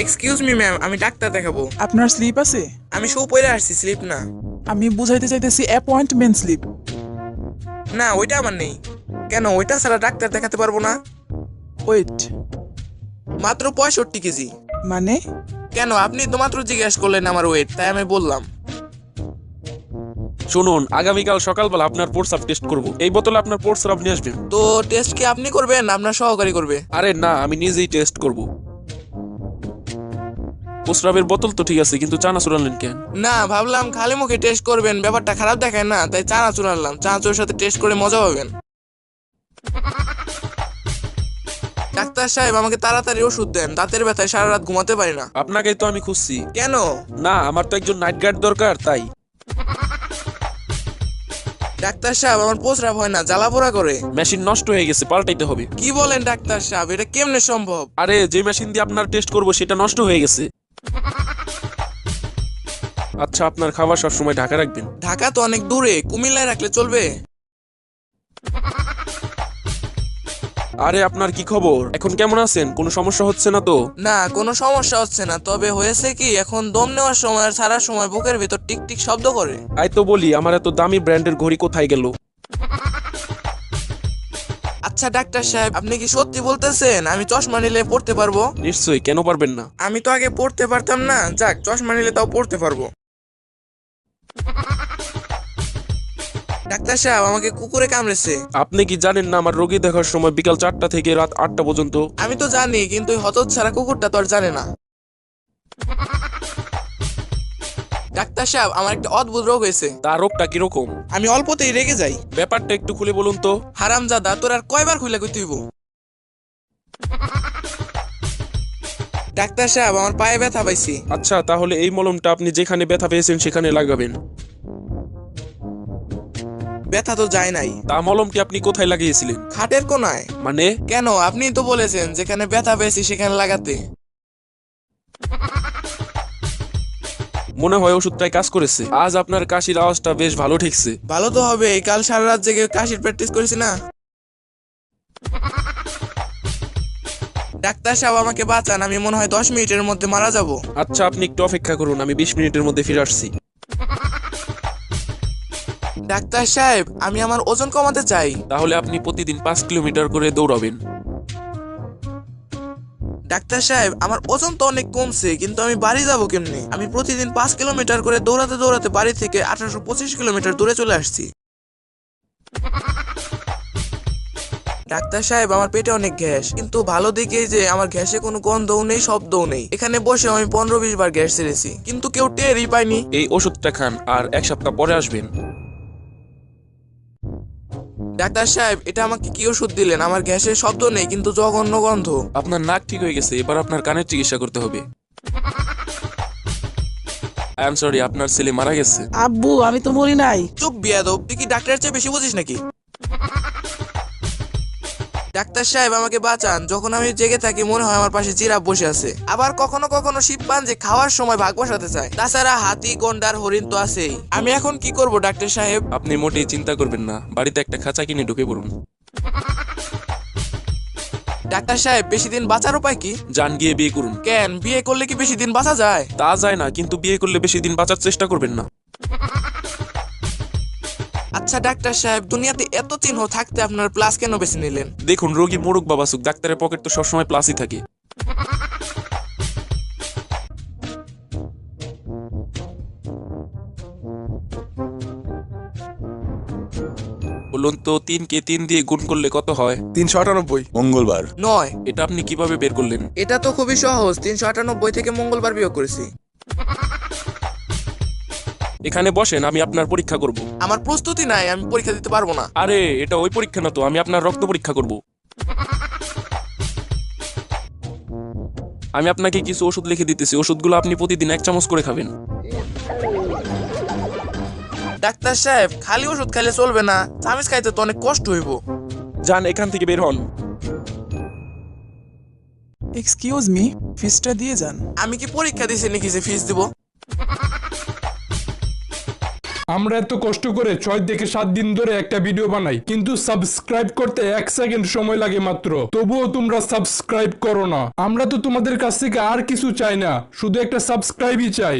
Excuse me ma'am, আমি doctor দেখাবো। আপনার স্লিপ আছে? আমি শু পরে আসছি, স্লিপ না। আমি বুঝাইতে চাইতেছি অ্যাপয়েন্টমেন্ট স্লিপ। না, ওইটা আমার নেই। কেন, ওইটা ছাড়া ডাক্তার দেখাতে পারবো না? ওয়েট, মাত্র 65 কেজি। মানে? কেন, আপনি তো মাত্র জিজ্ঞেস করলেন আমার ওয়েট, তাই আমি বললাম। শুনুন, আগামীকাল সকালবেলা আপনার প্রস্রাব টেস্ট করব। এই বোতলে আপনার প্রস্রাব নিয়ে আসবেন। তো টেস্ট কি আপনি করবেন না আপনার সহকারী করবে? আরে না, আমি নিজেই টেস্ট করব। প্রস্রাবের বোতল তো ঠিক আছে, কিন্তু চানাচুর আনলেন কেন? না, ভাবলাম খালি মুখে টেস্ট করবেন, ব্যাপারটা খারাপ দেখায় না, তাই চানাচুর আনলাম। চানাচুরের সাথে টেস্ট করে মজা পাবেন। ডাক্তার সাহেব, আমাকে তাড়াতাড়ি ওষুধ দেন, দাঁতের ব্যথায় সারা রাত ঘুমাতে পারি না। আপনাকেই তো আমি খুঁজছি। কেন? না, আমার তো একজন নাইট গার্ড দরকার, তাই। ডাক্তার সাহেব, আমার প্রস্রাব হয় না, জ্বালা পোড়া করে। মেশিন নষ্ট হয়ে গেছে, পাল্টাইতে হবে। কি বলেন ডাক্তার সাহেব, এটা কেমনে সম্ভব? আরে, যে মেশিন দিয়ে আপনার টেস্ট করব সেটা নষ্ট হয়ে গেছে। আচ্ছা, আপনার খাবার সবসময় ঢাকা রাখবেন। ঢাকা তো অনেক দূরে, কুমিল্লায় রাখলে চলবে? আরে, আপনার কি খবর? এখন কেমন আছেন? কোনো সমস্যা হচ্ছে না তো? না, কোনো সমস্যা হচ্ছে না, তবে হয়েছে কি, এখন দম নেওয়ার সময় আর ছাড়ার সময় বুকের ভিতর টিকটিক শব্দ করে। তাই তো বলি, আমার এত দামি ব্র্যান্ডের ঘড়ি কোথায় গেল? আচ্ছা ডাক্তার সাহেব, আপনি কি সত্যি বলতেছেন আমি চশমা নিলে পড়তে পারবো? নিশ্চয়ই, কেন পারবেন না? আমি তো আগে পড়তে পারতাম না, যাক, চশমা নিলে তাও পড়তে পারবো। ডাক্তার সাহেব, আমাকে কুকুরে কামড়েছে। আপনি কি জানেন না আমার রোগী দেখার সময় বিকাল 4টা থেকে রাত 8টা পর্যন্ত? আমি তো জানি, কিন্তু ওই হতচ্ছাড়া কুকুরটা তো আর জানে না। ডাক্তার সাহেব, আমার একটা অদ্ভুত রোগ হয়েছে। তার রোগটা কিরকম? আমি অল্পতেই রেগে যাই। ব্যাপারটা একটু খুলে বলুন তো। হারামজাদা, তোর আর কয়বার খুলে কইতে হইব? ডাক্তার সাহেব, আমার পায়ে ব্যথা পাইছি। আচ্ছা, তাহলে এই মলমটা আপনি যেখানে ব্যথা পেয়েছেন সেখানে লাগাবেন। ব্যথা তো যায় নাই। তা মলমটি আপনি কোথায় লাগিয়েছিলেন? খাটের কোনায়। মানে? কেন, আপনি তো বলেছেন যেখানে ব্যথা পেয়েছি সেখানে লাগাতে। মনে হয় ওষুধটাই কাজ করেছে। আজ আপনার কাশির আওয়াজটা বেশ ভালো ঠেকছে। ভালো তো হবে, কাল সারা রাত জেগে কাশির প্র্যাকটিস করেছি না। ডাক্তার সাহেব, আমাকে বাঁচান, আমি মনে হয় 10 মিনিটের মধ্যে মারা যাব। আচ্ছা, আপনি একটু অপেক্ষা করুন, আমি 20 মিনিটের মধ্যে ফিরে আসছি। ডাক্তার সাহেব, আমি আমার ওজন কমাতে চাই। তাহলে আপনি প্রতিদিন 5 কিলোমিটার করে দৌড়াবেন। ডাক্তার সাহেব, আমার ওজন তো অনেক কমছে, কিন্তু আমি বাড়ি যাব কেমনে? আমি প্রতিদিন 5 কিলোমিটার করে দৌড়াতে দৌড়াতে বাড়ি থেকে 1825 কিলোমিটার দূরে চলে আসছি। ডাক্তার সাহেব, আমার পেটে অনেক গ্যাস, কিন্তু ভালো দিকে যে আমার গ্যাসে কোনো গন্ধও নেই, শব্দও নেই। এখানে বসে আমি 15-20 বার গ্যাস ছেড়েছি, কিন্তু কেউ টেরই পায়নি। এই ওষুধটা খান, আর 1 সপ্তাহ পরে আসবেন। ডাক্তার সাহেব, এটা আমাকে কি ওষুধ দিলেন? আমার গ্যাসের শব্দ নেই, কিন্তু জঘন্য গন্ধ। আপনার নাক ঠিক হয়ে গেছে, এবার আপনার কানের চিকিৎসা করতে হবে। আই এম সরি, আপনার ছেলে মারা গেছে। আব্বু, আমি তো মরি নাই। চুপ বিয়াদব, তুই কি ডাক্তারের চেয়ে বেশি বুঝিস নাকি? ডাক্তার সাহেব, আমাকে বাঁচান, যখন আমি জেগে থাকি মনে হয় আমার পাশে জিরাফ বসে আছে। আবার কখনো কখনো শিম্পাঞ্জি খাওয়ার সময় ভাগ বসাতে চায়। তাছাড়া হাতি, গন্ডার, হরিণ তো আছেই। আমি এখন কি করব ডাক্তার সাহেব? আপনি মোটেই চিন্তা করবেন না, বাড়িতে একটা খাঁচা কিনে ঢুকে পড়ুন। ডাক্তার সাহেব, বেশি দিন বাঁচার উপায় কি? যান, গিয়ে বিয়ে করুন। কেন, বিয়ে করলে কি বেশি দিন বাঁচা যায়? তা যায় না, কিন্তু বিয়ে করলে বেশি দিন বাঁচার চেষ্টা করবেন না। আচ্ছা ডাক্তার সাহেব, দুনিয়াতে এত চিহ্ন থাকতে আপনার প্লাস কেন বেছে নিলেন? দেখুন, রোগী মোরগ বাবাসুক, ডাক্তারের পকেট তো সবসময় প্লাসই থাকে। বলুন তো, 3 কে 3 দিয়ে গুণ করলে কত হয়? 398 মঙ্গলবার। 9। এটা আপনি কিভাবে বের করলেন? এটা তো খুবই সহজ, 398 থেকে মঙ্গলবার বিয়োগ করেছি। এখানে বসেন, আমি আপনার পরীক্ষা করব। আমার প্রস্তুতি নাই, আমি পরীক্ষা দিতে পারবো না। আরে, এটা ওই পরীক্ষা না তো, আমি আপনার রক্ত পরীক্ষা করব। আমি আপনাকে কিছু ওষুধ লিখে দিতেছি, ওষুধগুলো আপনি প্রতিদিন 1 চামচ করে খাবেন। ডাক্তার সাহেব, খালি ওষুধ খাইলে চলবে না, চামিচ খাইতে তো অনেক কষ্ট হইব। যান, এখান থেকে বের হন। এক্সকিউজ মি, ফিসটা দিয়ে যান। আমি কি পরীক্ষা দিছি নাকি যে ফিস দিব? আমরা এত কষ্ট করে 6 থেকে 7 দিন ধরে একটা ভিডিও বানাই, কিন্তু সাবস্ক্রাইব করতে 1 সেকেন্ড সময় লাগে মাত্র। তবুও তোমরা সাবস্ক্রাইব করো না। আমরা তো তোমাদের কাছ থেকে আর কিছু চাই না, শুধু একটা সাবস্ক্রাইবই চাই।